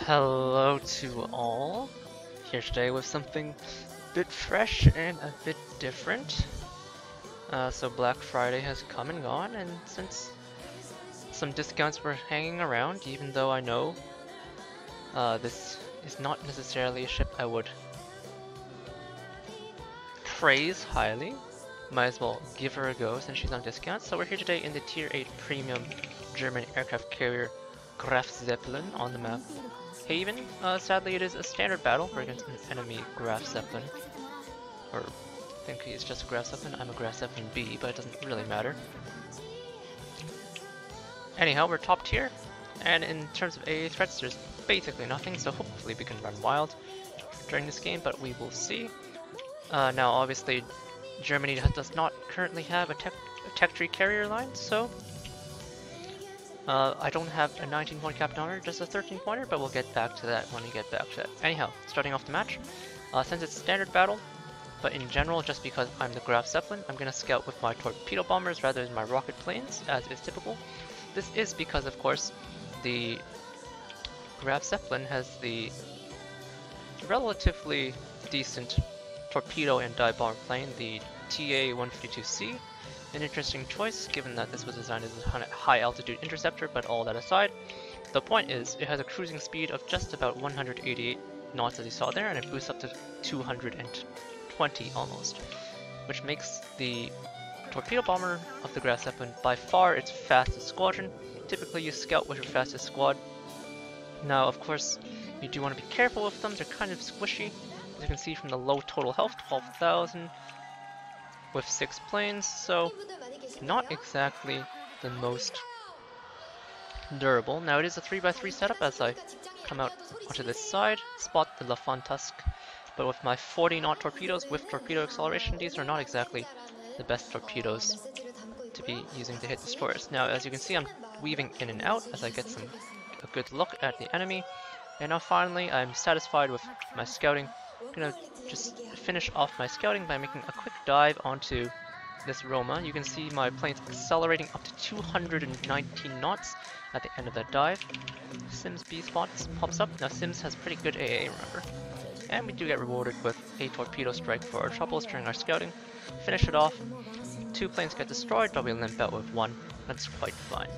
Hello to all, here today with something a bit fresh and a bit different. So Black Friday has come and gone, and since some discounts were hanging around, even though I know this is not necessarily a ship I would praise highly, might as well give her a go since she's on discount. So we're here today in the Tier 8 Premium German aircraft carrier Graf Zeppelin on the map Haven. Sadly, it is a standard battle. We're against an enemy Graf Zeppelin. Or, I think he's just a Graf Zeppelin. I'm a Graf Zeppelin B, but it doesn't really matter. Anyhow, we're top tier, and in terms of AA threats, there's basically nothing, so hopefully we can run wild during this game, but we will see. Now, obviously, Germany does not currently have a tech tree carrier line, so I don't have a 19-point captain honor, just a 13-pointer, but we'll get back to that when we get back to that. Anyhow, starting off the match, since it's standard battle, but in general, just because I'm the Graf Zeppelin, I'm going to scout with my Torpedo Bombers rather than my rocket planes, as is typical. This is because, of course, the Graf Zeppelin has the relatively decent torpedo and dive bomber plane, the TA-152C. An interesting choice, given that this was designed as a high-altitude interceptor, but all that aside, the point is, it has a cruising speed of just about 188 knots as you saw there, and it boosts up to 220 almost, which makes the Torpedo Bomber of the Graf Zeppelin by far its fastest squadron. Typically you scout with your fastest squad. Now of course, you do want to be careful with them, they're kind of squishy. As you can see from the low total health, 12,000, with 6 planes, so not exactly the most durable. Now it is a 3x3 setup as I come out onto this side, spot the Luftwaffe, but with my 40-knot torpedoes with torpedo acceleration, these are not exactly the best torpedoes to be using to hit destroyers. Now as you can see, I'm weaving in and out as I get a good look at the enemy, and now finally I'm satisfied with my scouting. I'm gonna just finish off my scouting by making a quick dive onto this Roma. You can see my plane's accelerating up to 219 knots at the end of that dive. Sims B pops up. Now Sims has pretty good AA, remember. And we do get rewarded with a torpedo strike for our troubles during our scouting. Finish it off. 2 planes get destroyed, but we limp out with 1. That's quite fine.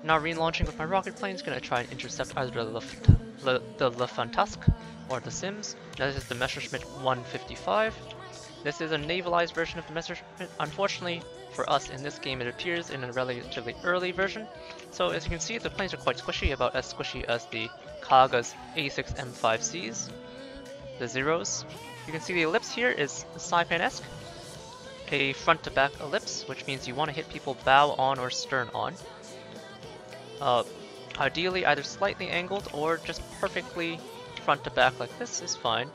Now relaunching with my rocket planes, gonna try and intercept either the Luftwaffe or the Sims. Now this is the Messerschmitt 155. This is a navalized version of the Messerschmitt. Unfortunately for us in this game, it appears in a relatively early version. So as you can see, the planes are quite squishy, about as squishy as the Kaga's A6 M5Cs, the Zeros. You can see the ellipse here is Saipan-esque, a front to back ellipse, which means you want to hit people bow on or stern on. Ideally either slightly angled or just perfectly front to back like this is fine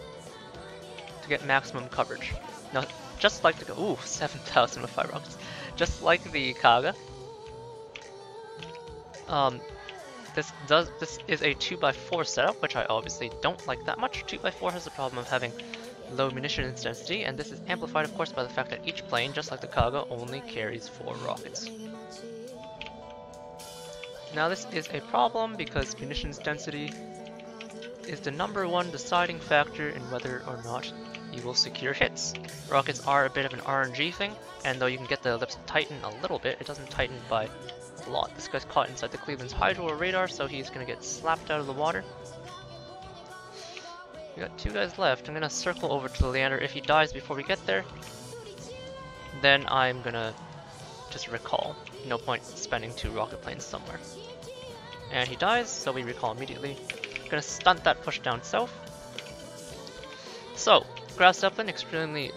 to get maximum coverage. Now, just like the 7,000 with 5 rockets. Just like the Kaga, this is a 2x4 setup, which I obviously don't like that much. 2x4 has the problem of having low munitions density, and this is amplified, of course, by the fact that each plane, just like the Kaga, only carries 4 rockets. Now this is a problem because munitions density is the #1 deciding factor in whether or not you will secure hits. Rockets are a bit of an RNG thing, and though you can get the ellipse to tighten a little bit, it doesn't tighten by a lot. This guy's caught inside the Cleveland's hydro radar, so he's gonna get slapped out of the water. We got 2 guys left. I'm gonna circle over to the Leander. If he dies before we get there, then I'm gonna just recall. No point spending 2 rocket planes somewhere. And he dies, so we recall immediately. Gonna stunt that push down south. So, Graf Zeppelin, extremely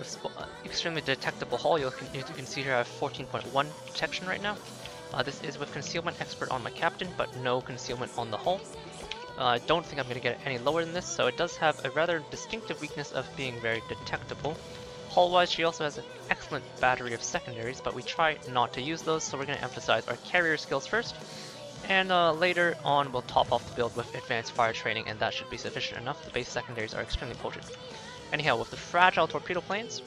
detectable hull. You can see here I have 14.1 detection right now. This is with concealment expert on my captain, but no concealment on the hull. I don't think I'm going to get it any lower than this, so it does have a rather distinctive weakness of being very detectable. Hull-wise, she also has an excellent battery of secondaries, but we try not to use those, so we're going to emphasize our carrier skills first. And later on, we'll top off the build with advanced fire training, and that should be sufficient enough. The base secondaries are extremely potent. Anyhow, with the fragile torpedo planes,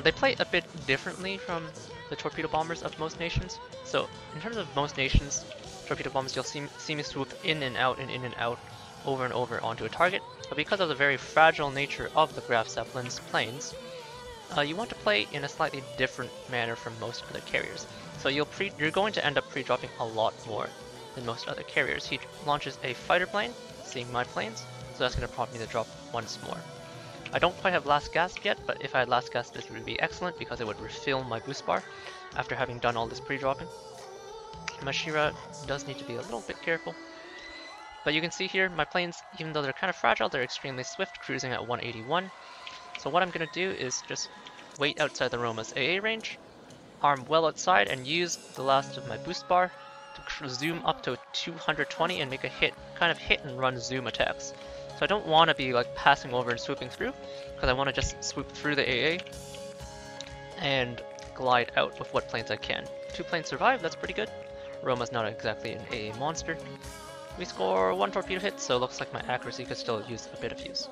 they play a bit differently from the torpedo bombers of most nations. So, in terms of most nations, torpedo bombs, you'll see me swoop in and out and in and out over and over onto a target, but because of the very fragile nature of the Graf Zeppelin's planes, you want to play in a slightly different manner from most other carriers. So you're going to end up pre-dropping a lot more than most other carriers. He launches a fighter plane, seeing my planes, so that's going to prompt me to drop once more. I don't quite have last gasp yet, but if I had last gasp this would be excellent because it would refill my boost bar after having done all this pre-dropping. My Shira does need to be a little bit careful. But you can see here, my planes, even though they're kind of fragile, they're extremely swift, cruising at 181. So what I'm going to do is just wait outside the Roma's AA range, arm well outside, and use the last of my boost bar to zoom up to 220 and make a kind of hit and run zoom attacks. So I don't want to be like passing over and swooping through, because I want to just swoop through the AA and glide out with what planes I can. 2 planes survive, that's pretty good. Roma's not exactly an AA monster. We score 1 torpedo hit, so it looks like my accuracy could still use a bit of use.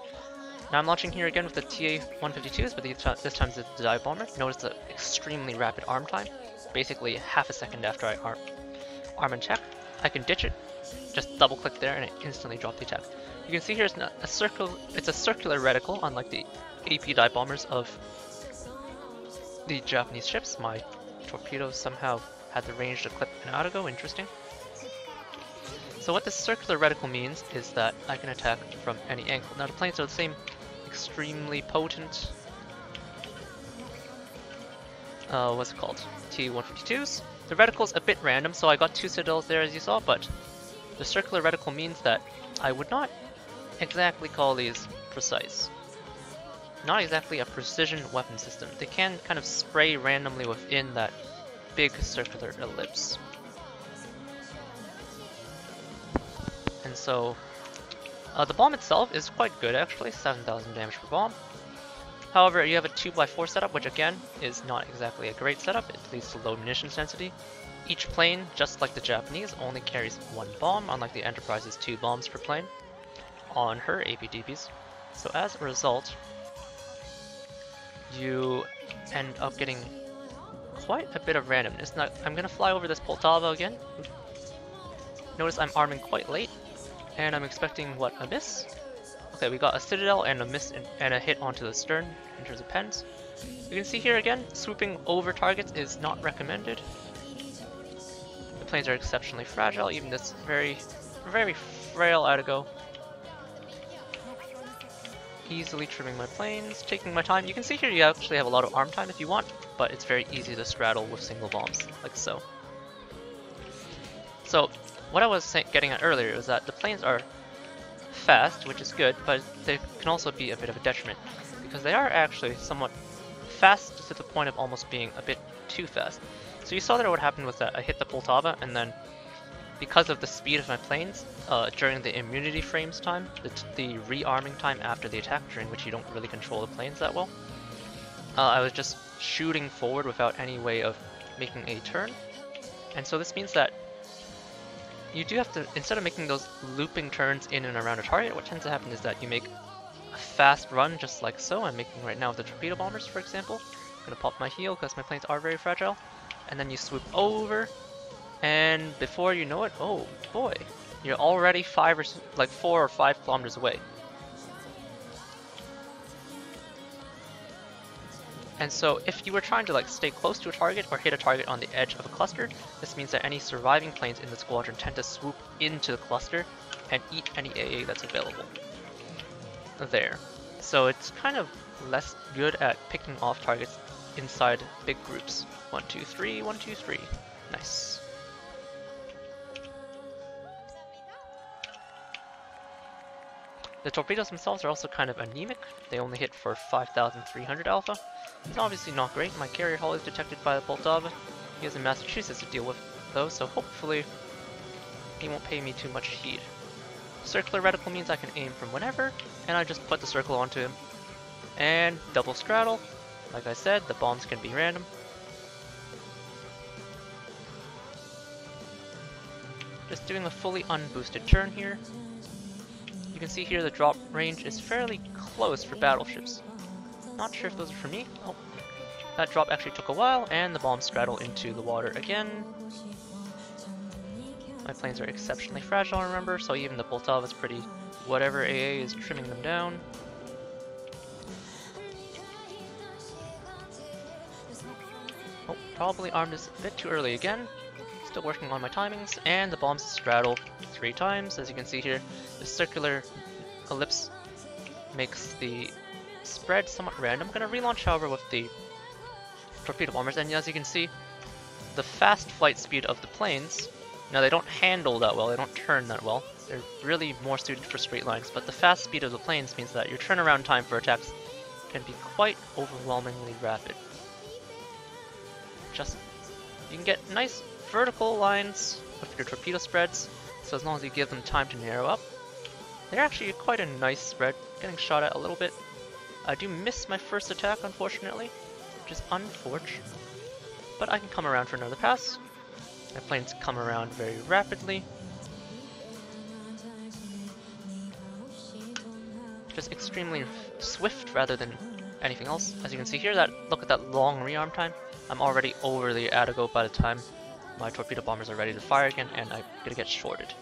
Now I'm launching here again with the TA-152s, but this time it's the dive bomber. Notice the extremely rapid arm time, basically half a second after I arm and check. I can ditch it, just double click there and it instantly dropped the attack. You can see here it's a circular reticle, unlike the AP dive bombers of the Japanese ships. My torpedoes somehow had the range to clip an Arago, interesting. So what this circular reticle means is that I can attack from any angle. Now the planes are the same extremely potent, what's it called? T-152s. The reticle's a bit random, so I got 2 citadels there as you saw, but the circular reticle means that I would not exactly call these precise. Not exactly a precision weapon system. They can kind of spray randomly within that big circular ellipse. And so, the bomb itself is quite good actually, 7,000 damage per bomb. However, you have a 2x4 setup, which again, is not exactly a great setup. It leads to low munitions density. Each plane, just like the Japanese, only carries 1 bomb, unlike the Enterprise's 2 bombs per plane on her APDBs. So as a result, you end up getting quite a bit of randomness. Now, I'm going to fly over this Poltava again. Notice I'm arming quite late. And I'm expecting, what, a miss? Okay, we got a citadel and a miss and a hit onto the stern in terms of pens. You can see here again, swooping over targets is not recommended. The planes are exceptionally fragile, even this very, very frail Arago. Easily trimming my planes, taking my time. You can see here you actually have a lot of arm time if you want, but it's very easy to straddle with single bombs, like so. So, what I was getting at earlier was that the planes are fast, which is good, but they can also be a bit of a detriment, because they are actually somewhat fast to the point of almost being a bit too fast. So you saw that what happened was that I hit the Poltava, and then because of the speed of my planes, during the immunity frames time, the rearming time after the attack, during which you don't really control the planes that well, I was just shooting forward without any way of making a turn. And so this means that you do have to, instead of making those looping turns in and around a target, what tends to happen is that you make a fast run just like so. I'm making right now with the Torpedo Bombers, for example. I'm going to pop my heel because my planes are very fragile. And then you swoop over, and before you know it, oh boy, you're already 4 or 5 kilometers away. And so if you were trying to like stay close to a target or hit a target on the edge of a cluster, this means that any surviving planes in the squadron tend to swoop into the cluster and eat any AA that's available there. So it's kind of less good at picking off targets inside big groups. 1, 2, 3, 1, 2, 3. Nice. The torpedoes themselves are also kind of anemic. They only hit for 5,300 alpha. It's obviously not great. My carrier hull is detected by the Poltava. He has in Massachusetts to deal with though, so hopefully he won't pay me too much heed. Circular reticle means I can aim from whenever, and I just put the circle onto him. And double straddle. Like I said, the bombs can be random. Just doing a fully unboosted turn here. You can see here the drop range is fairly close for battleships. Not sure if those are for me. Oh, that drop actually took a while, and the bombs straddle into the water again. My planes are exceptionally fragile, remember, so even the Poltava is pretty whatever AA is trimming them down. Oh, probably armed this a bit too early again. Still working on my timings, and the bombs straddle 3 times. As you can see here, the circular ellipse makes the spread somewhat random. I'm going to relaunch, however, with the torpedo bombers, and as you can see, the fast flight speed of the planes, now they don't handle that well, they don't turn that well. They're really more suited for straight lines, but the fast speed of the planes means that your turnaround time for attacks can be quite overwhelmingly rapid. You can get nice vertical lines with your torpedo spreads, so as long as you give them time to narrow up. They're actually quite a nice spread, getting shot at a little bit. I do miss my first attack, unfortunately, which is unfortunate, but I can come around for another pass. My planes come around very rapidly. Just extremely swift rather than anything else. As you can see here, look at that long rearm time. I'm already over the Atago by the time my torpedo bombers are ready to fire again, and I'm gonna get shorted.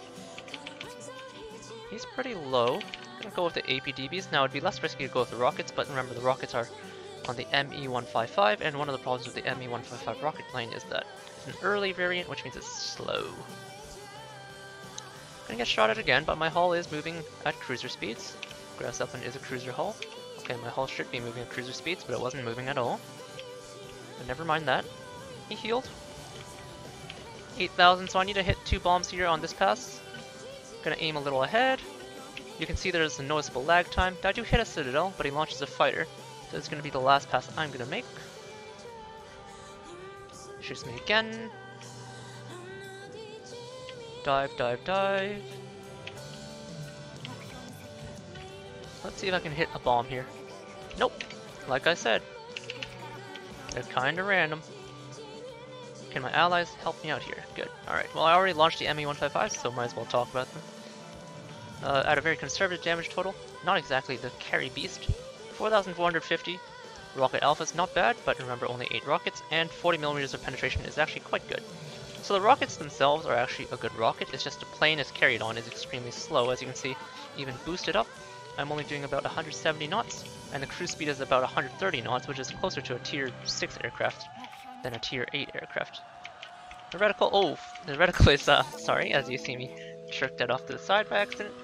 He's pretty low. I'm gonna go with the APDBs. Now it'd be less risky to go with the rockets, but remember the rockets are on the ME-155, and one of the problems with the ME-155 rocket plane is that it's an early variant, which means it's slow. Gonna get shot at again, but my hull is moving at cruiser speeds. Graf Zeppelin is a cruiser hull. Okay, my hull should be moving at cruiser speeds, but it wasn't moving at all. But never mind that. He healed. 8,000, so I need to hit 2 bombs here on this pass. Gonna aim a little ahead. You can see there's a noticeable lag time. I do hit a citadel, but he launches a fighter. So it's gonna be the last pass I'm gonna make. Shoots me again. Dive, dive, dive. Let's see if I can hit a bomb here. Nope. Like I said, they're kinda random. Can my allies help me out here? Good. Alright, well I already launched the ME-155, so might as well talk about them. At a very conservative damage total, not exactly the carry beast. 4,450 rocket alphas, not bad, but remember only 8 rockets, and 40mm of penetration is actually quite good. So the rockets themselves are actually a good rocket, it's just the plane it's carried on is extremely slow. As you can see, even boosted up, I'm only doing about 170 knots, and the cruise speed is about 130 knots, which is closer to a tier 6 aircraft than a tier 8 aircraft. The reticle is, sorry, as you see me jerk that off to the side by accident.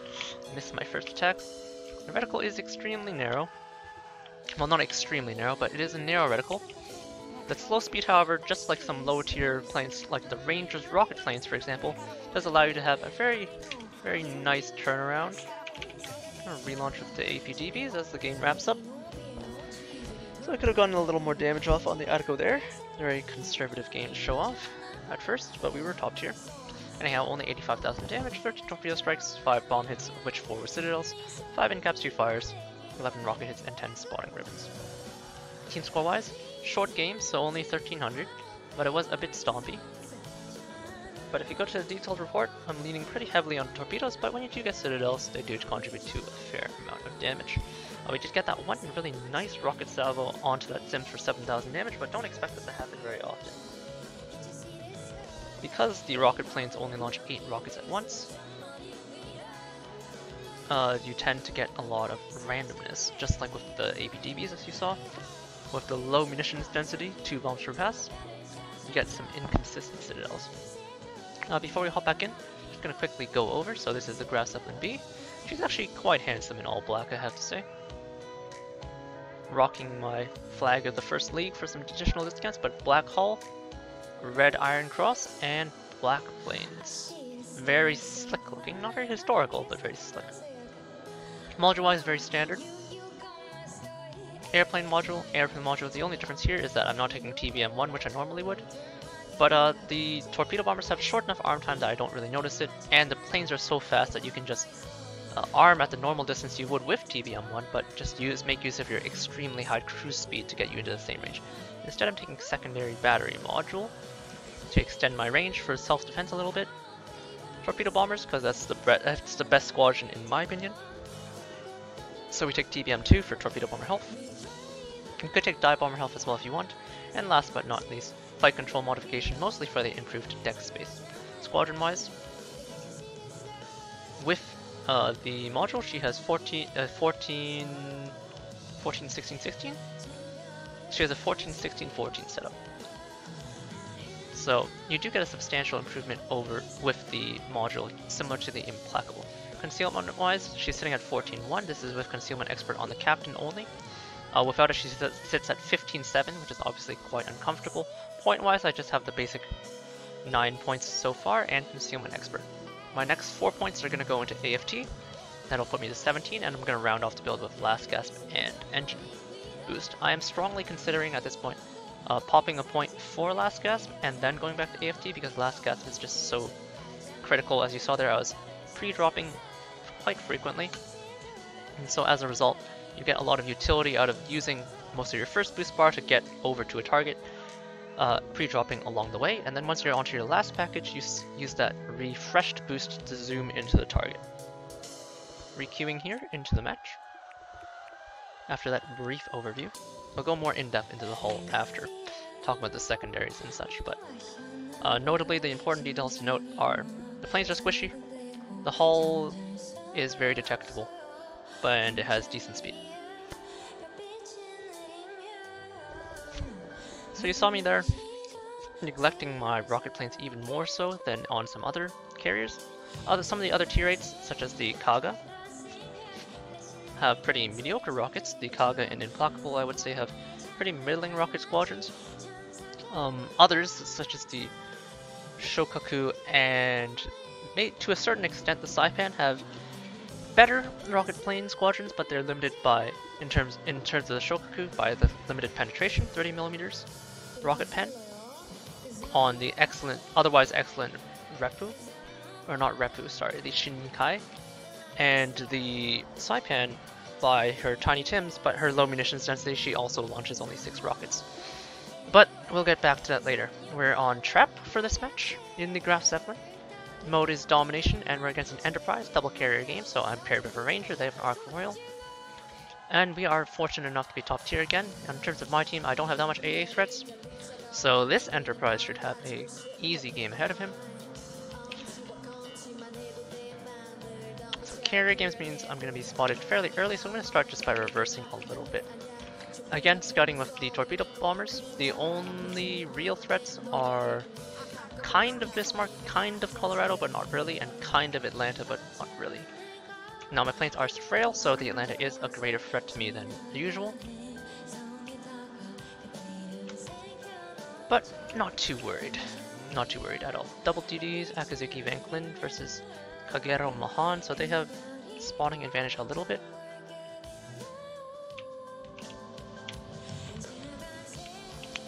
Missed my first attack. The reticle is extremely narrow. Well, not extremely narrow, but it is a narrow reticle. The slow speed, however, just like some low tier planes, like the Ranger's rocket planes, for example, does allow you to have a very, very nice turnaround. I'm gonna relaunch with the APDBs as the game wraps up. So I could have gotten a little more damage off on the Atago there. Very conservative game to show off at first, but we were top tier. Anyhow, only 85,000 damage, 13 torpedo strikes, 5 bomb hits, of which 4 were citadels, 5 incaps, 2 fires, 11 rocket hits, and 10 spotting ribbons. Team score wise, short game, so only 1300, but it was a bit stompy. But if you go to the detailed report, I'm leaning pretty heavily on torpedoes, but when you do get citadels, they do contribute to a fair amount of damage. We did get that one really nice rocket salvo onto that sim for 7,000 damage, but don't expect this to happen very often. Because the rocket planes only launch 8 rockets at once, you tend to get a lot of randomness, just like with the APDBs as you saw. With the low munitions density, 2 bombs per pass, you get some inconsistent citadels. Before we hop back in, I'm just going to quickly go over. So this is the Graf Zeppelin B. She's actually quite handsome in all black, I have to say. Rocking my flag of the first league for some additional discounts, but black hull, red iron cross, and black planes. Very slick looking, not very historical, but very slick. Module wise, very standard. Airplane module, the only difference here is that I'm not taking TBM1, which I normally would. But the torpedo bombers have short enough arm time that I don't really notice it, and the planes are so fast that you can just arm at the normal distance you would with TBM1, but just make use of your extremely high cruise speed to get you into the same range. Instead I'm taking secondary battery module to extend my range for self-defense a little bit. Torpedo bombers, because that's the best squadron in my opinion. So we take TBM2 for torpedo bomber health. You could take dive bomber health as well if you want. And last but not least, flight control modification, mostly for the improved deck space. Squadron wise, with the module, she has 14, 16, 16? She has a 14, 16, 14 setup. So you do get a substantial improvement over with the module, similar to the Implacable. Concealment-wise, she's sitting at 14.1. This is with Concealment Expert on the Captain only. Without it, she sits at 15.7, which is obviously quite uncomfortable. Point-wise, I just have the basic 9 points so far, and Concealment Expert. My next 4 points are going to go into AFT. That'll put me to 17, and I'm going to round off the build with Last Gasp and Engine Boost. I am strongly considering at this point popping a point for Last Gasp and then going back to AFT, because Last Gasp is just so critical. As you saw there, I was pre-dropping quite frequently, and so as a result, you get a lot of utility out of using most of your first boost bar to get over to a target, pre-dropping along the way, and then once you're onto your last package, you use that refreshed boost to zoom into the target. Requeuing here into the match. After that brief overview, we'll go more in-depth into the hull after, talking about the secondaries and such, but notably the important details to note are the planes are squishy, the hull is very detectable, and it has decent speed. So you saw me there, neglecting my rocket planes even more so than on some other carriers. Some of the other tier 8s, such as the Kaga, have pretty mediocre rockets. The Kaga and Implacable, I would say, have pretty middling rocket squadrons. Others, such as the Shokaku and to a certain extent the Saipan, have better rocket plane squadrons, but they're limited by, in terms of the Shokaku, by the limited penetration, 30mm rocket pen, on the otherwise excellent Repu, or not Repu, sorry, the Shinkai, and the Saipan by her Tiny Tims, but her low munitions density, she also launches only 6 rockets. But we'll get back to that later. We're on Trap for this match in the Graf Zeppelin. Mode is Domination, and we're against an Enterprise double carrier game, so I'm paired with a Ranger, they have an Arc Royal. And we are fortunate enough to be top tier again. In terms of my team, I don't have that much AA threats, so this Enterprise should have a easy game ahead of him. So carrier games means I'm going to be spotted fairly early, so I'm going to start just by reversing a little bit. Again, scouting with the Torpedo Bombers. The only real threats are kind of Bismarck, kind of Colorado, but not really, and kind of Atlanta, but not really. Now my planes are frail, so the Atlanta is a greater threat to me than usual. But not too worried. Not too worried at all. Double DDs, Akazuki Van Klin versus Kagero Mahan, so they have spotting advantage a little bit.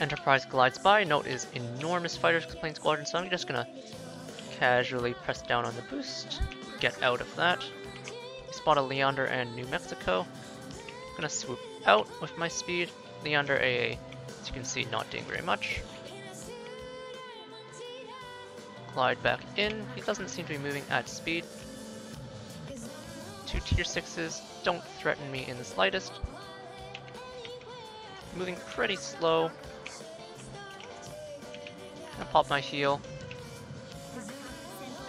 Enterprise glides by. Note is enormous fighter plane squadron, so I'm just gonna casually press down on the boost, get out of that. We spot a Leander and New Mexico. I'm gonna swoop out with my speed. Leander AA, as you can see, not doing very much. Glide back in. He doesn't seem to be moving at speed. 2 tier 6s don't threaten me in the slightest. Moving pretty slow. Gonna pop my heel.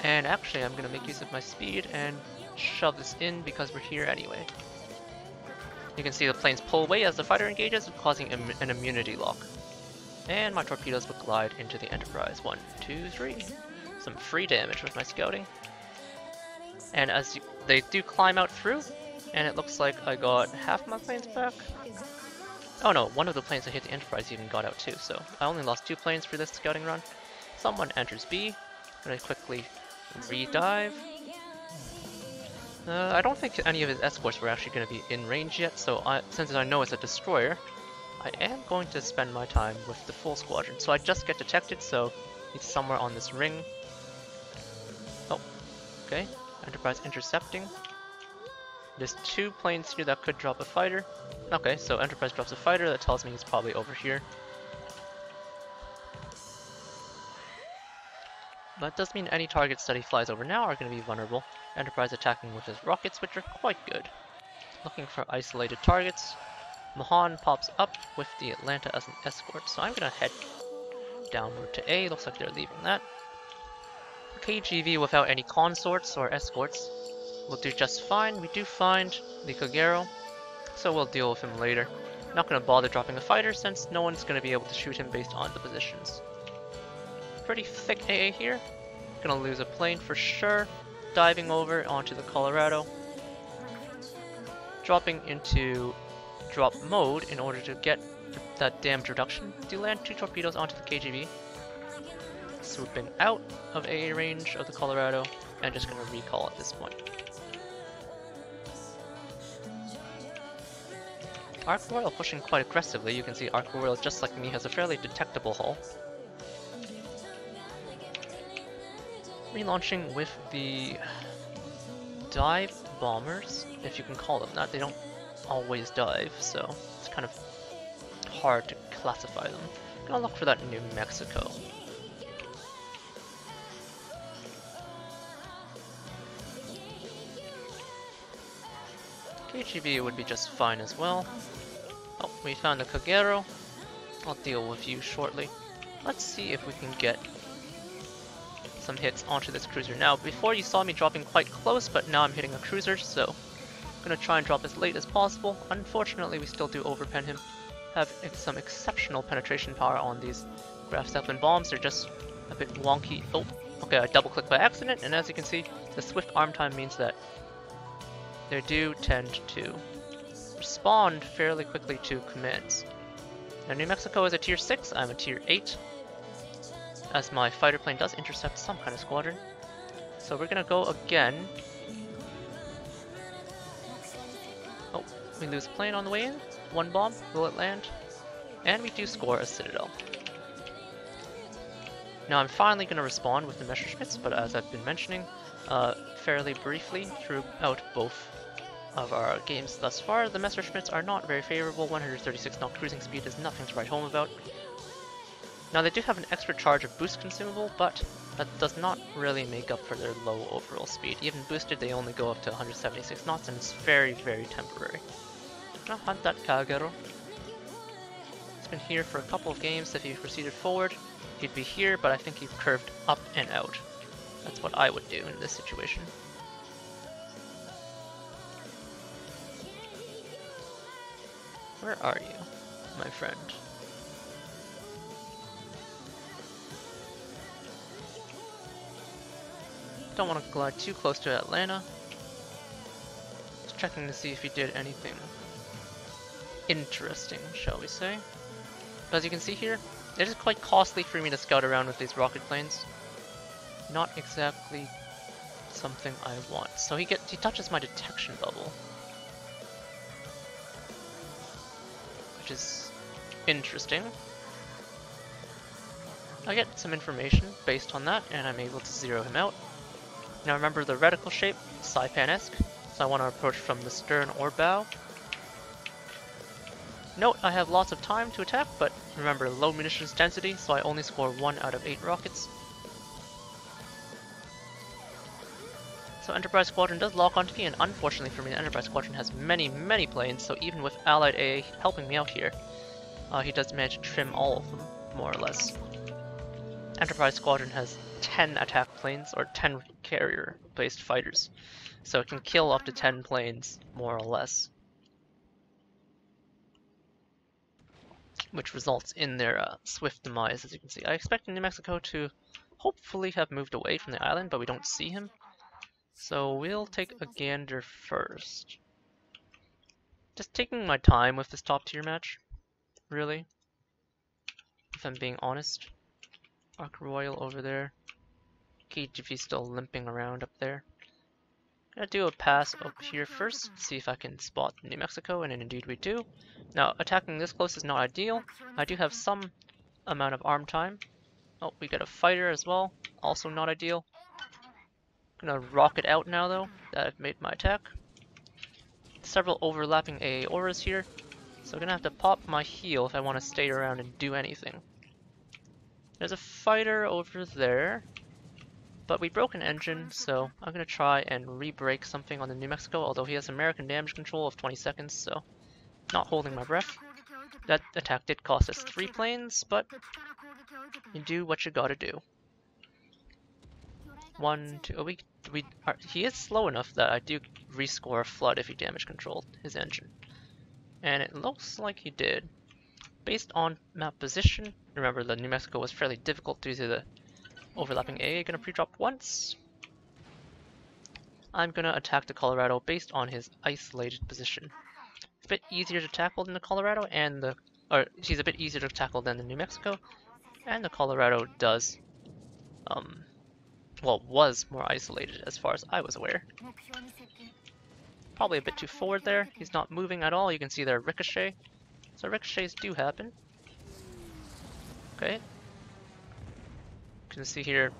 And actually I'm gonna make use of my speed and shove this in because we're here anyway. You can see the planes pull away as the fighter engages, causing an immunity lock. And my torpedoes will glide into the Enterprise. 1, 2, 3. Some free damage with my scouting. And as they do climb out through, and it looks like I got half my planes back. Oh no, one of the planes that hit the Enterprise even got out too, so I only lost 2 planes for this scouting run. Someone enters B. I'm gonna quickly re-dive. I don't think any of his escorts were actually going to be in range yet, so since I know it's a destroyer, I am going to spend my time with the full squadron. So I just get detected, so he's somewhere on this ring. Oh, okay. Enterprise intercepting. There's 2 planes here that could drop a fighter. Okay, so Enterprise drops a fighter, that tells me he's probably over here. That does mean any targets that he flies over now are going to be vulnerable. Enterprise attacking with his rockets, which are quite good. Looking for isolated targets. Mahan pops up with the Atlanta as an escort, so I'm going to head downward to A. Looks like they're leaving that. KGV without any consorts or escorts. will do just fine. We do find the Kagero, so we'll deal with him later. Not going to bother dropping a fighter since no one's going to be able to shoot him based on the positions. Pretty thick AA here. Gonna lose a plane for sure. Diving over onto the Colorado. Dropping into drop mode in order to get that damage reduction. Do land 2 torpedoes onto the KGB. Swooping out of AA range of the Colorado and just gonna recall at this point. Arc Royal pushing quite aggressively. You can see Arc Royal, just like me, has a fairly detectable hull. Relaunching with the Dive Bombers, if you can call them that. They don't always dive, so it's kind of hard to classify them. Gonna look for that New Mexico. KGB would be just fine as well. Oh, we found the Kagero. I'll deal with you shortly. Let's see if we can get some hits onto this cruiser. Now, before you saw me dropping quite close, but now I'm hitting a cruiser, so I'm gonna try and drop as late as possible. Unfortunately, we still do overpen him. Have some exceptional penetration power on these Graf Zeppelin bombs. They're just a bit wonky. Oh, okay, I double clicked by accident, and as you can see, the swift arm time means that they do tend to respond fairly quickly to commands. Now, New Mexico is a tier 6, I'm a tier 8. As my fighter plane does intercept some kind of squadron. So we're gonna go again. Oh, we lose a plane on the way in. 1 bomb, will it land? And we do score a citadel. Now I'm finally gonna respond with the Messerschmitts, but as I've been mentioning fairly briefly throughout both of our games thus far, the Messerschmitts are not very favorable. 136 knot cruising speed is nothing to write home about. Now they do have an extra charge of boost consumable, but that does not really make up for their low overall speed. Even boosted, they only go up to 176 knots, and it's very, very temporary. Now hunt that Kagero. He's been here for a couple of games. If he proceeded forward, he'd be here, but I think he curved up and out. That's what I would do in this situation. Where are you, my friend? Don't want to glide too close to Atlanta. Just checking to see if he did anything interesting, shall we say. But as you can see here, it is quite costly for me to scout around with these rocket planes. Not exactly something I want. So he touches my detection bubble, which is interesting. I get some information based on that, and I'm able to zero him out. Now remember the reticle shape, Saipan-esque, so I want to approach from the stern or bow. Note I have lots of time to attack, but remember low munitions density, so I only score 1 out of 8 rockets. So Enterprise Squadron does lock onto me, and unfortunately for me, the Enterprise Squadron has many, many planes, so even with Allied AA helping me out here, he does manage to trim all of them, more or less. Enterprise Squadron has 10 attack planes, or 10 carrier-based fighters, so it can kill up to 10 planes, more or less. Which results in their swift demise, as you can see. I expect New Mexico to hopefully have moved away from the island, but we don't see him. So we'll take a gander first. Just taking my time with this top tier match, really, if I'm being honest. Arc Royal over there. KGV still limping around up there. Gonna do a pass up here first, see if I can spot New Mexico, and indeed we do. Now, attacking this close is not ideal. I do have some amount of arm time. Oh, we got a fighter as well, also not ideal. Gonna rocket out now though, that I've made my attack. Several overlapping AA auras here, so I'm gonna have to pop my heel if I want to stay around and do anything. There's a fighter over there, but we broke an engine, so I'm gonna try and re-brake something on the New Mexico, although he has American damage control of 20 seconds, so not holding my breath. That attack did cost us 3 planes, but you do what you gotta do. 1, 2, oh, we he is slow enough that I do rescore a flood if he damage controlled his engine. And it looks like he did. Based on map position, remember the New Mexico was fairly difficult due to the overlapping AA. Gonna pre-drop once. I'm gonna attack the Colorado based on his isolated position. It's a bit easier to tackle than the Colorado, and he's a bit easier to tackle than the New Mexico, and the Colorado does, well, was more isolated as far as I was aware. Probably a bit too forward there. He's not moving at all. You can see there ricochet. So ricochets do happen. Okay. You can see here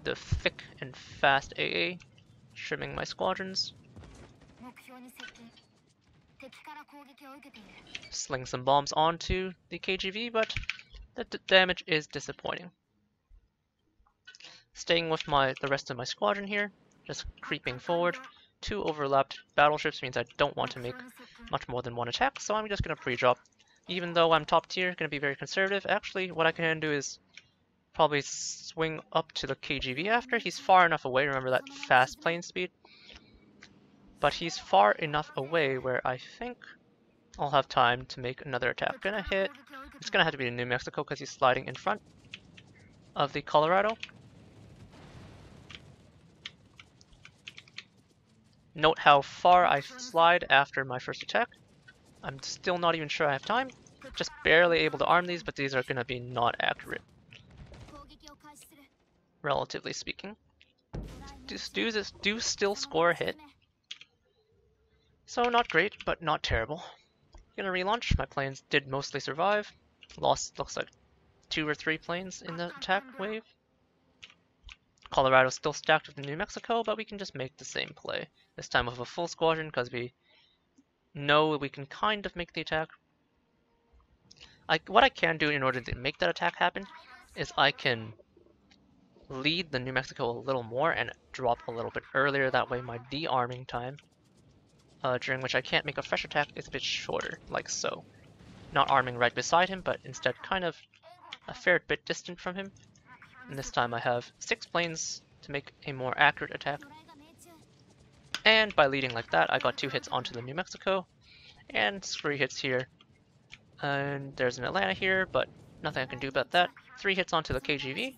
the thick and fast AA trimming my squadrons. Sling some bombs onto the KGV, but the damage is disappointing. Staying with the rest of my squadron here, just creeping forward. 2 overlapped battleships means I don't want to make much more than 1 attack, so I'm just going to pre-drop. Even though I'm top tier, going to be very conservative. Actually, what I can do is probably swing up to the KGV after. He's far enough away, remember that fast plane speed? But he's far enough away where I think I'll have time to make another attack. Gonna hit. It's gonna have to be in New Mexico because he's sliding in front of the Colorado. Note how far I slide after my first attack. I'm still not even sure I have time. Just barely able to arm these, but these are gonna be not accurate, relatively speaking. Do still score a hit. So not great, but not terrible. Gonna relaunch. My planes did mostly survive. Lost, looks like 2 or 3 planes in the attack wave. Colorado's still stacked with New Mexico, but we can just make the same play. This time with a full squadron, because we know we can kind of make the attack. What I can do in order to make that attack happen is I can lead the New Mexico a little more and drop a little bit earlier. That way my de-arming time, during which I can't make a fresh attack, is a bit shorter, like so. Not arming right beside him, but instead kind of a fair bit distant from him. And this time I have 6 planes to make a more accurate attack. And by leading like that, I got 2 hits onto the New Mexico, and 3 hits here. And there's an Atlanta here, but nothing I can do about that. 3 hits onto the KGV.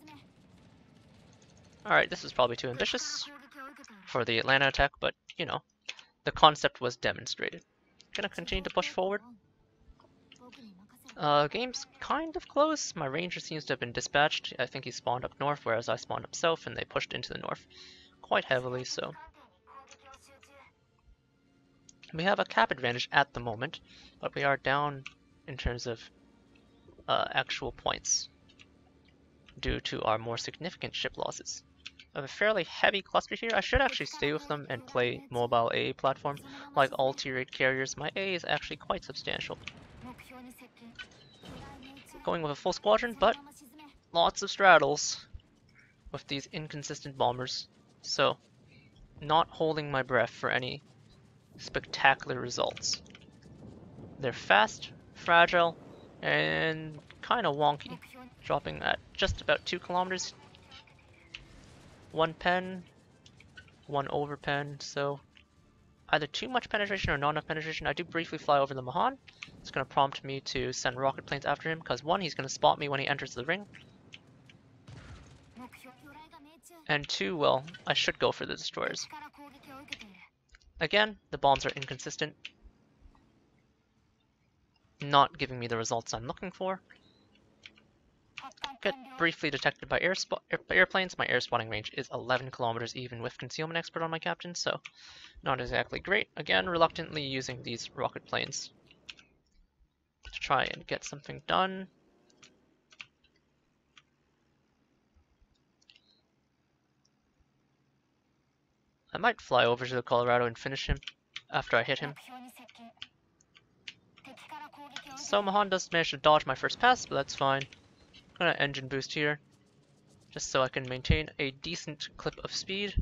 Alright, this is probably too ambitious for the Atlanta attack, but, you know, the concept was demonstrated. Gonna continue to push forward. Game's kind of close. My ranger seems to have been dispatched. I think he spawned up north, whereas I spawned up south, and they pushed into the north quite heavily, so. We have a cap advantage at the moment, but we are down in terms of actual points due to our more significant ship losses. I have a fairly heavy cluster here. I should actually stay with them and play mobile AA platform. Like all tier 8 carriers, my AA is actually quite substantial. Going with a full squadron, but lots of straddles with these inconsistent bombers. So, not holding my breath for any spectacular results. They're fast, fragile, and kind of wonky. Dropping at just about 2 kilometers. 1 pen, 1 over pen, so either too much penetration or not enough penetration. I do briefly fly over the Mahan. It's going to prompt me to send rocket planes after him, because 1, he's going to spot me when he enters the ring. And 2, well, I should go for the destroyers. Again, the bombs are inconsistent. Not giving me the results I'm looking for. Get briefly detected by airplanes. My air spotting range is 11 kilometers even with concealment expert on my captain, so not exactly great. Again, reluctantly using these rocket planes to try and get something done. I might fly over to the Colorado and finish him after I hit him. So Mahan does manage to dodge my first pass, but that's fine. I'm gonna engine boost here, just so I can maintain a decent clip of speed.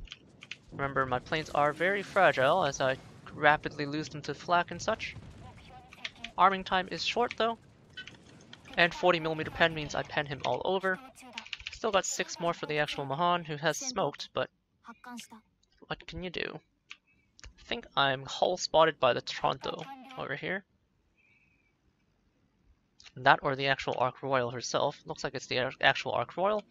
Remember, my planes are very fragile as I rapidly lose them to flak and such. Arming time is short though, and 40mm pen means I pen him all over. Still got 6 more for the actual Mahan, who has smoked, but what can you do? I think I'm hull spotted by the Toronto over here. That or the actual Ark Royal herself. Looks like it's the actual Ark Royal.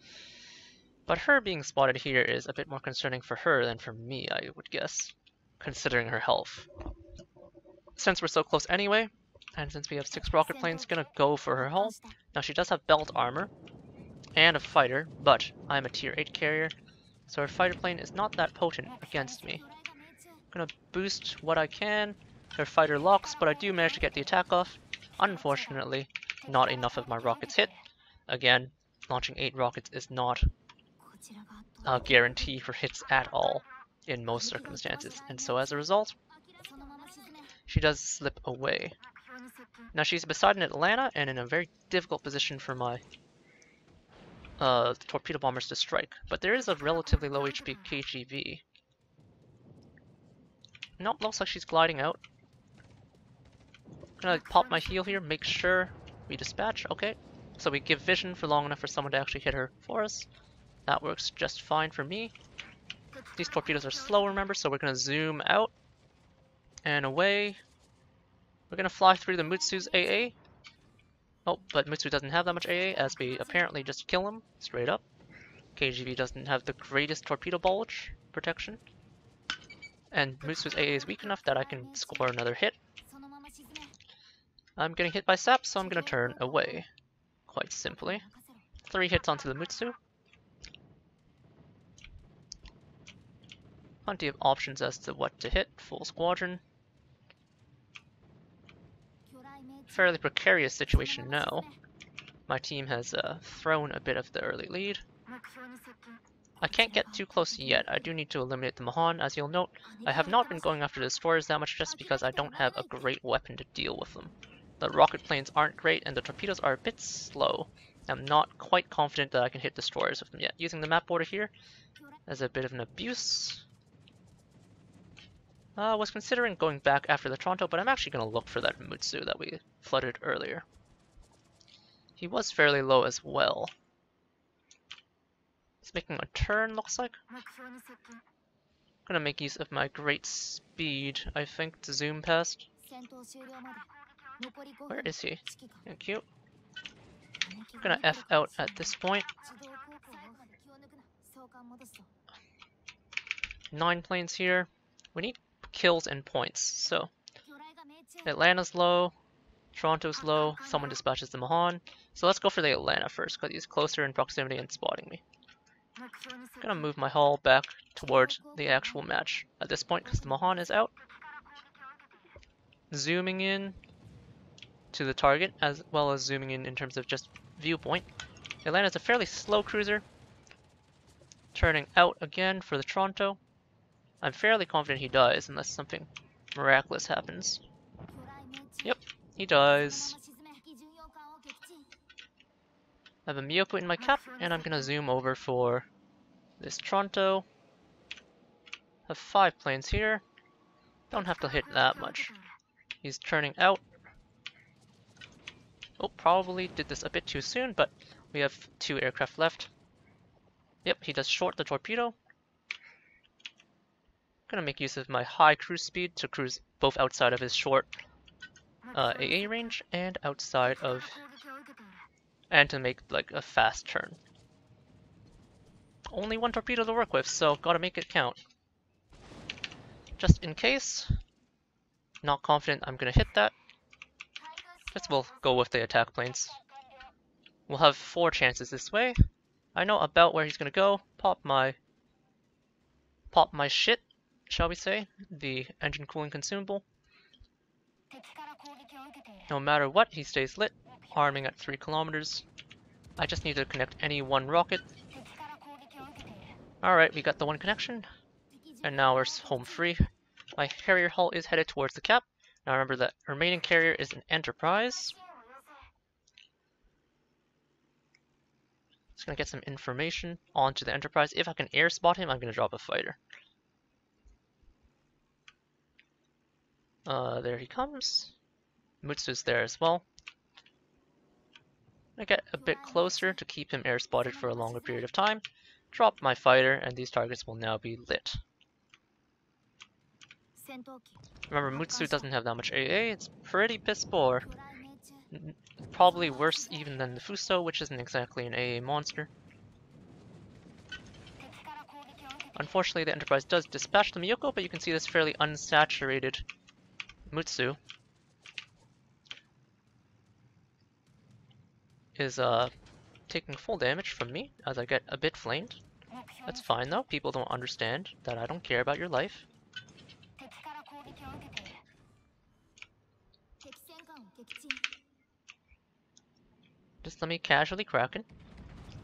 But her being spotted here is a bit more concerning for her than for me, I would guess, considering her health. Since we're so close anyway, and since we have 6 rocket planes, gonna go for her hull. Now she does have belt armor and a fighter, but I'm a tier 8 carrier, so her fighter plane is not that potent against me. Gonna boost what I can. Her fighter locks, but I do manage to get the attack off. Unfortunately, not enough of my rockets hit. Again, launching 8 rockets is not a guarantee for hits at all in most circumstances, and so as a result, she does slip away. Now she's beside an Atlanta and in a very difficult position for my torpedo bombers to strike, but there is a relatively low HP KGV. Nope, looks like she's gliding out. Gonna pop my heal here, make sure we dispatch. Okay, so we give vision for long enough for someone to actually hit her for us. That works just fine for me. These torpedoes are slow, remember, so we're gonna zoom out and away. We're gonna fly through the Mutsu's AA. Oh, but Mutsu doesn't have that much AA, as we apparently just kill him straight up. KGV doesn't have the greatest torpedo bulge protection. And Mutsu's AA is weak enough that I can score another hit. I'm getting hit by SAP, so I'm gonna turn away. Quite simply. 3 hits onto the Mutsu. Plenty of options as to what to hit. Full squadron. Fairly precarious situation now. My team has thrown a bit of the early lead. I can't get too close yet. I do need to eliminate the Mahan. As you'll note, I have not been going after the destroyers that much just because I don't have a great weapon to deal with them. The rocket planes aren't great and the torpedoes are a bit slow. I'm not quite confident that I can hit destroyers with them yet. Using the map border here as a bit of an abuse. I was considering going back after the Toronto, but I'm actually going to look for that Mutsu that we flooded earlier. He was fairly low as well. He's making a turn, looks like. Gonna make use of my great speed, I think, to zoom past. Where is he? Thank you. I'm gonna F out at this point. 9 planes here. We need kills and points, so Atlanta's low, Toronto's low, someone dispatches the Mahan. So let's go for the Atlanta first, because he's closer in proximity and spotting me. I'm gonna move my hull back towards the actual match at this point, because the Mahan is out. Zooming in to the target, as well as zooming in terms of just viewpoint. Atlanta's a fairly slow cruiser. Turning out again for the Toronto. I'm fairly confident he dies unless something miraculous happens. Yep, he dies. I have a Miyoko in my cap, and I'm gonna zoom over for this Toronto. Have 5 planes here. Don't have to hit that much. He's turning out. Oh, probably did this a bit too soon, but we have 2 aircraft left. Yep, he does short the torpedo. Gonna make use of my high cruise speed to cruise both outside of his short AA range and outside of, and to make like a fast turn. Only 1 torpedo to work with, so gotta make it count. Just in case, not confident I'm gonna hit that. Guess we'll go with the attack planes. We'll have 4 chances this way. I know about where he's gonna go. Pop my shit, shall we say, the engine cooling consumable. No matter what, he stays lit, arming at 3 kilometers. I just need to connect any 1 rocket. Alright, we got the 1 connection, and now we're home free. My carrier hull is headed towards the cap. Now remember that remaining carrier is an Enterprise. Just gonna get some information onto the Enterprise. If I can air spot him, I'm gonna drop a fighter. There he comes. Mutsu's there as well. I get a bit closer to keep him air spotted for a longer period of time. Drop my fighter, and these targets will now be lit. Remember, Mutsu doesn't have that much AA, it's pretty piss poor. Probably worse even than the Fuso, which isn't exactly an AA monster. Unfortunately, the Enterprise does dispatch the Miyoko, but you can see this fairly unsaturated Mutsu is taking full damage from me as I get a bit flamed. That's fine though, people don't understand that I don't care about your life. Just let me casually Kraken,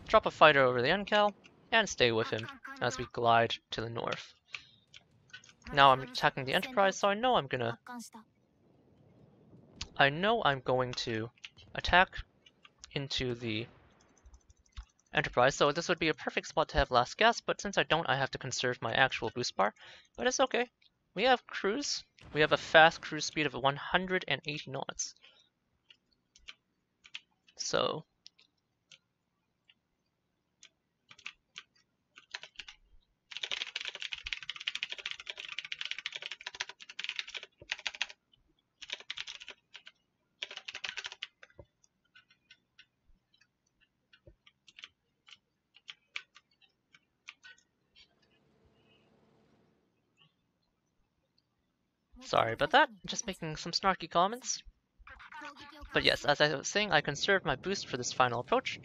drop a fighter over the Uncal, and stay with him as we glide to the north. Now I'm attacking the Enterprise, so I know I'm going to attack into the Enterprise, so this would be a perfect spot to have last gas, but since I don't, I have to conserve my actual boost bar. But it's okay. We have cruise. We have a fast cruise speed of 180 knots. So sorry about that, just making some snarky comments. But yes, as I was saying, I conserved my boost for this final approach.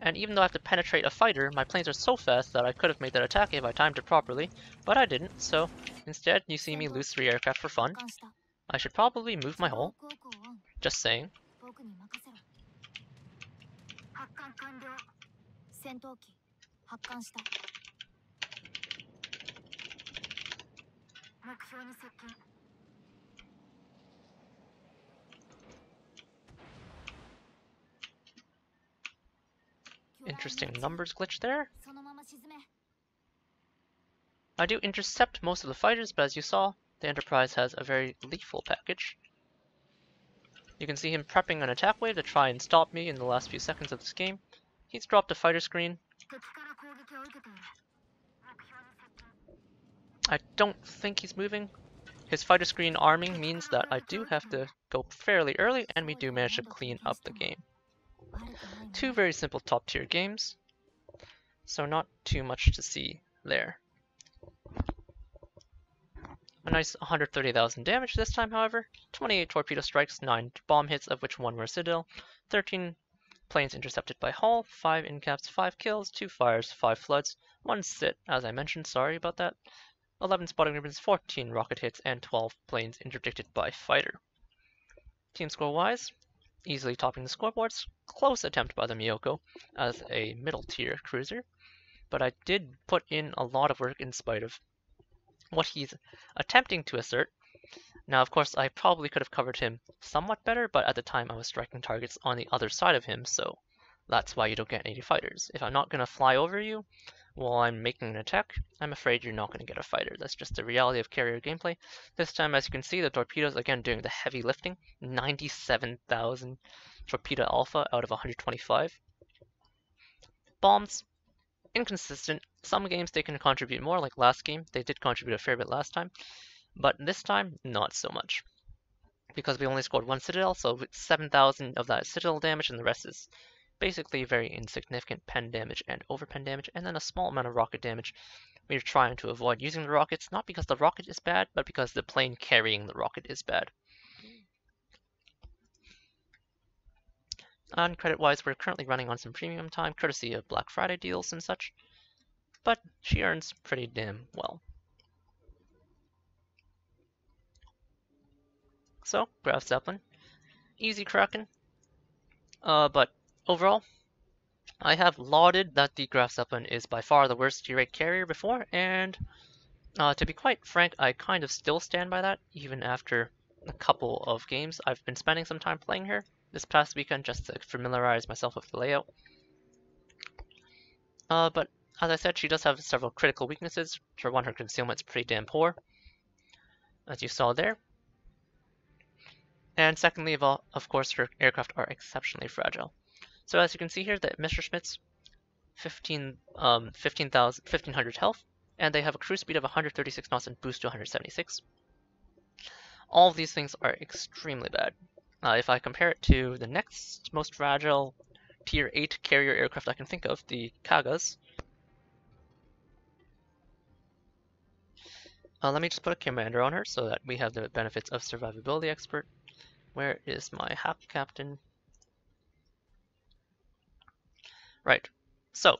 And even though I have to penetrate a fighter, my planes are so fast that I could have made that attack if I timed it properly, but I didn't, so instead you see me lose 3 aircraft for fun. I should probably move my hull. Just saying. Interesting numbers glitch there. I do intercept most of the fighters, but as you saw, the Enterprise has a very lethal package. You can see him prepping an attack wave to try and stop me in the last few seconds of this game. He's dropped a fighter screen. I don't think he's moving. His fighter screen arming means that I do have to go fairly early, and we do manage to clean up the game. 2 very simple top tier games, so not too much to see there. A nice 130,000 damage this time, however. 28 torpedo strikes, 9 bomb hits, of which 1 were Citadel, 13 planes intercepted by hull, 5 incaps, 5 kills, 2 fires, 5 floods, 1 sit, as I mentioned, sorry about that, 11 spotting ribbons, 14 rocket hits, and 12 planes interdicted by fighter. Team score wise, easily topping the scoreboards. Close attempt by the Miyoko as a middle tier cruiser, but I did put in a lot of work in spite of what he's attempting to assert. Now of course I probably could have covered him somewhat better, but at the time I was striking targets on the other side of him, so that's why you don't get 80 fighters. If I'm not going to fly over you while I'm making an attack, I'm afraid you're not going to get a fighter. That's just the reality of carrier gameplay. This time, as you can see, the torpedoes again doing the heavy lifting. 97,000 torpedo alpha out of 125. Bombs, inconsistent. Some games they can contribute more, like last game. They did contribute a fair bit last time, but this time, not so much. Because we only scored 1 Citadel, so 7,000 of that is Citadel damage, and the rest is basically very insignificant pen damage and overpen damage, and then a small amount of rocket damage. We're trying to avoid using the rockets, not because the rocket is bad, but because the plane carrying the rocket is bad. And credit-wise, we're currently running on some premium time, courtesy of Black Friday deals and such, but she earns pretty damn well. So, Graf Zeppelin. Easy Kraken. But overall, I have lauded that the Graf Zeppelin is by far the worst tier 8 carrier before, and to be quite frank, I kind of still stand by that, even after a couple of games. I've been spending some time playing her this past weekend just to familiarize myself with the layout. But as I said, she does have several critical weaknesses. For one, her concealment's pretty damn poor, as you saw there. And secondly, of course, her aircraft are exceptionally fragile. So as you can see here, the Messerschmitt's 1500 health, and they have a cruise speed of 136 knots and boost to 176. All of these things are extremely bad. If I compare it to the next most fragile Tier 8 carrier aircraft I can think of, the Kagas. Let me just put a commander on her so that we have the benefits of survivability expert. Where is my HAP captain? Right. So,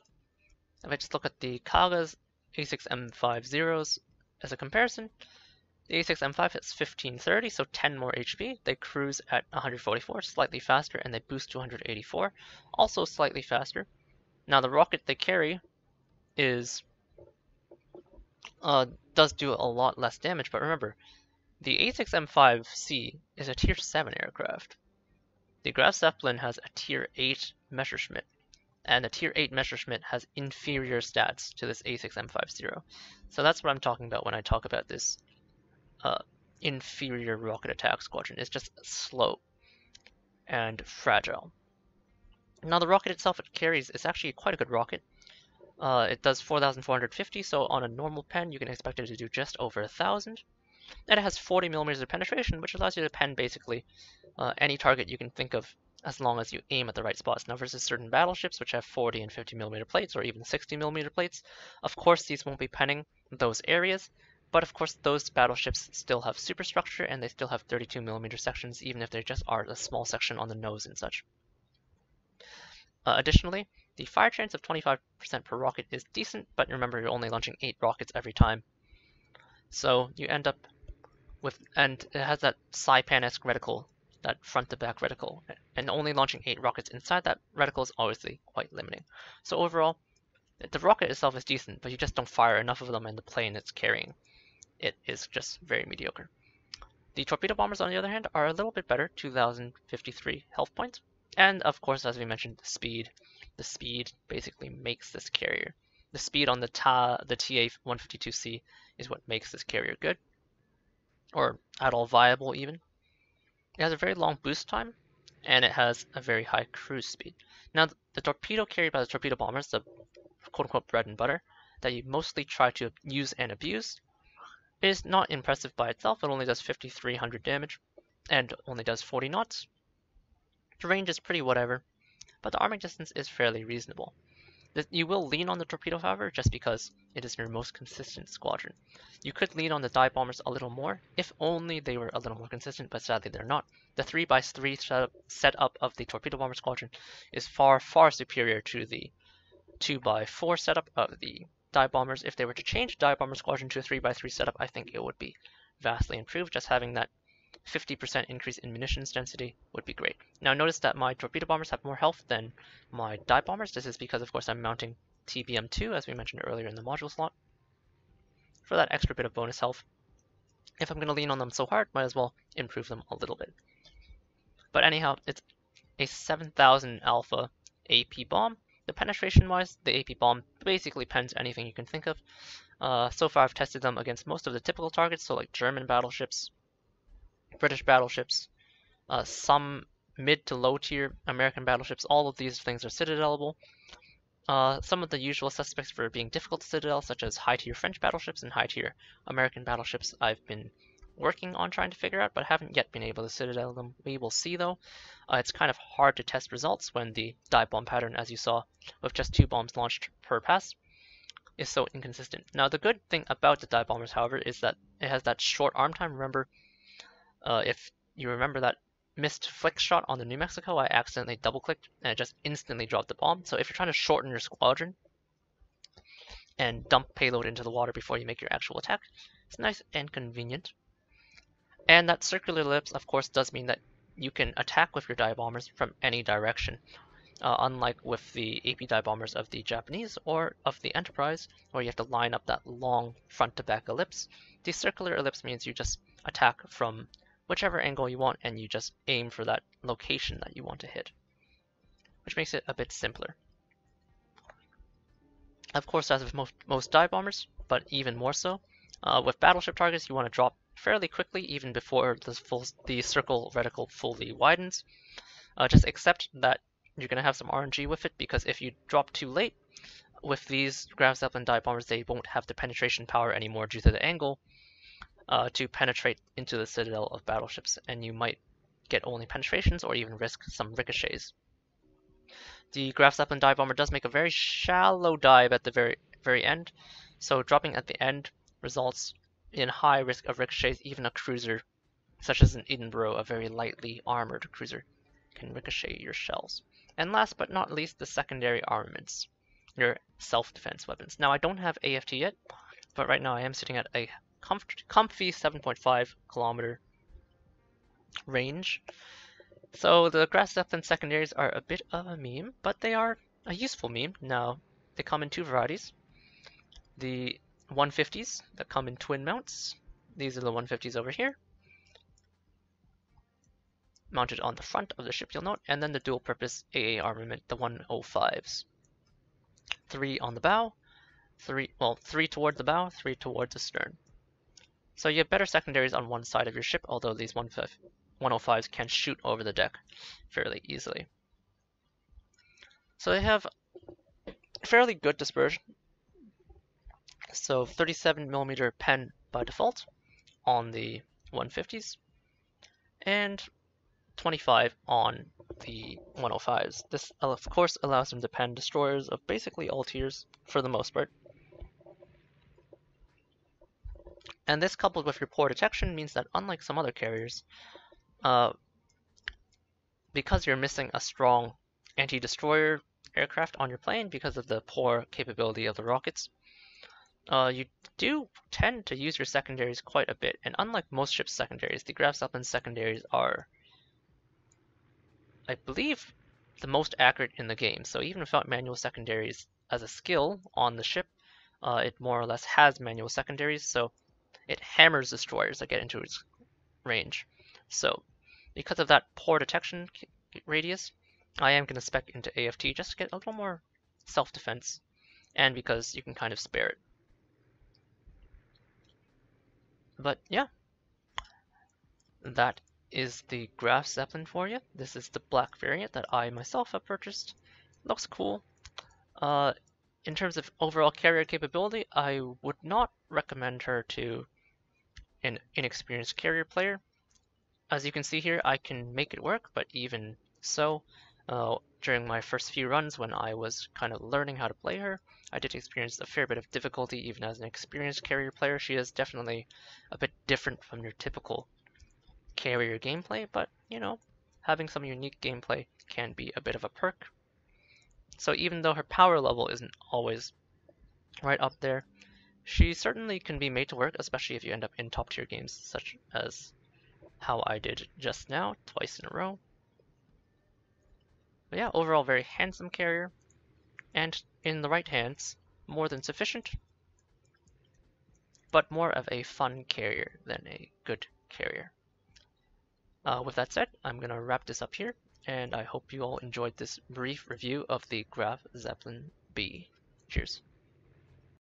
if I just look at the Kaga's A6M50s as a comparison, the A6M5 hits 1530, so 10 more HP. They cruise at 144, slightly faster, and they boost to 184, also slightly faster. Now the rocket they carry is does do a lot less damage, but remember, the A6M5C is a Tier 7 aircraft. The Graf Zeppelin has a Tier 8 Messerschmitt, and the Tier 8 Messerschmitt has inferior stats to this A6M50. So that's what I'm talking about when I talk about this inferior rocket attack squadron. It's just slow and fragile. Now the rocket itself it carries is actually quite a good rocket. It does 4,450, so on a normal pen you can expect it to do just over 1,000. And it has 40 millimeters of penetration, which allows you to pen basically any target you can think of as long as you aim at the right spots. Now versus certain battleships which have 40 and 50 millimeter plates or even 60 millimeter plates, of course these won't be penning those areas, but of course those battleships still have superstructure and they still have 32 millimeter sections even if they just are a small section on the nose and such. Additionally, the fire chance of 25% per rocket is decent, but remember you're only launching 8 rockets every time. So you end up with, and it has that Saipan-esque reticle, that front to back reticle, and only launching 8 rockets inside that reticle is obviously quite limiting. So overall, the rocket itself is decent, but you just don't fire enough of them in the plane it's carrying. It is just very mediocre. The torpedo bombers, on the other hand, are a little bit better, 2,053 health points. And of course, as we mentioned, the speed. The speed basically makes this carrier. The speed on the TA-152C is what makes this carrier good, or at all viable even. It has a very long boost time, and it has a very high cruise speed. Now, the torpedo carried by the torpedo bombers, the quote-unquote bread and butter, that you mostly try to use and abuse, is not impressive by itself. It only does 5,300 damage, and only does 40 knots. The range is pretty whatever, but the arming distance is fairly reasonable. You will lean on the torpedo, however, just because it is your most consistent squadron. You could lean on the dive bombers a little more, if only they were a little more consistent, but sadly they're not. The 3x3 setup of the torpedo bomber squadron is far, far superior to the 2x4 setup of the dive bombers. If they were to change dive bomber squadron to a 3x3 setup, I think it would be vastly improved. Just having that 50% increase in munitions density would be great. Now notice that my torpedo bombers have more health than my dive bombers. This is because of course I'm mounting TBM2 as we mentioned earlier in the module slot for that extra bit of bonus health. If I'm going to lean on them so hard, might as well improve them a little bit. But anyhow, it's a 7,000 alpha AP bomb. The penetration wise, the AP bomb basically pens anything you can think of. So far I've tested them against most of the typical targets, so like German battleships, British battleships, some mid to low tier American battleships. All of these things are citadelable. Some of the usual suspects for being difficult to citadel, such as high tier French battleships and high tier American battleships, I've been working on trying to figure out, but haven't yet been able to citadel them. We will see though. It's kind of hard to test results when the dive bomb pattern, as you saw, with just 2 bombs launched per pass, is so inconsistent. Now the good thing about the dive bombers, however, is that it has that short arm time. Remember, if you remember that missed flick shot on the New Mexico, I accidentally double-clicked and it just instantly dropped the bomb. So if you're trying to shorten your squadron and dump payload into the water before you make your actual attack, it's nice and convenient. And that circular ellipse, of course, does mean that you can attack with your dive bombers from any direction. Unlike with the AP dive bombers of the Japanese or of the Enterprise, where you have to line up that long front-to-back ellipse, the circular ellipse means you just attack from whichever angle you want and you just aim for that location that you want to hit, which makes it a bit simpler. Of course, as with most dive bombers, but even more so, with battleship targets you want to drop fairly quickly even before the circle reticle fully widens. Just accept that you're going to have some RNG with it, because if you drop too late, with these Graf Zeppelin dive bombers, they won't have the penetration power anymore due to the angle to penetrate into the citadel of battleships, and you might get only penetrations or even risk some ricochets. The Graf Zeppelin dive bomber does make a very shallow dive at the very end, so dropping at the end results in high risk of ricochets. Even a cruiser, such as an Edinburgh, a very lightly armored cruiser, can ricochet your shells. And last but not least, the secondary armaments, your self-defense weapons. Now, I don't have AFT yet, but right now I am sitting at a comfy 7.5 kilometer range. So the Graf Zeppelin secondaries are a bit of a meme, but they are a useful meme. Now, they come in two varieties. The 150s that come in twin mounts. These are the 150s over here, mounted on the front of the ship, you'll note, and then the dual purpose AA armament, the 105s. 3 on the bow, 3 toward the bow, 3 toward the stern. So you have better secondaries on one side of your ship, although these 105s can shoot over the deck fairly easily. So they have fairly good dispersion. So 37mm pen by default on the 150s, and 25 on the 105s. This of course allows them to pen destroyers of basically all tiers for the most part. And this, coupled with your poor detection, means that unlike some other carriers, because you're missing a strong anti-destroyer aircraft on your plane because of the poor capability of the rockets, you do tend to use your secondaries quite a bit. And unlike most ships' secondaries, the Graf Zeppelin secondaries are, I believe, the most accurate in the game. So even without manual secondaries as a skill on the ship, it more or less has manual secondaries, so it hammers destroyers that get into its range. So because of that poor detection radius, I am going to spec into AFT just to get a little more self-defense, and because you can kind of spare it. But yeah, that is the Graf Zeppelin for you. This is the black variant that I myself have purchased. Looks cool. In terms of overall carrier capability, I would not recommend her to an inexperienced carrier player. As you can see here, I can make it work, but even so, during my first few runs when I was kind of learning how to play her, I did experience a fair bit of difficulty even as an experienced carrier player. She is definitely a bit different from your typical carrier gameplay, but you know, having some unique gameplay can be a bit of a perk. So even though her power level isn't always right up there, she certainly can be made to work, especially if you end up in top tier games such as how I did just now, twice in a row. But yeah, overall very handsome carrier, and in the right hands, more than sufficient, but more of a fun carrier than a good carrier. With that said, I'm going to wrap this up here, and I hope you all enjoyed this brief review of the Graf Zeppelin B. Cheers.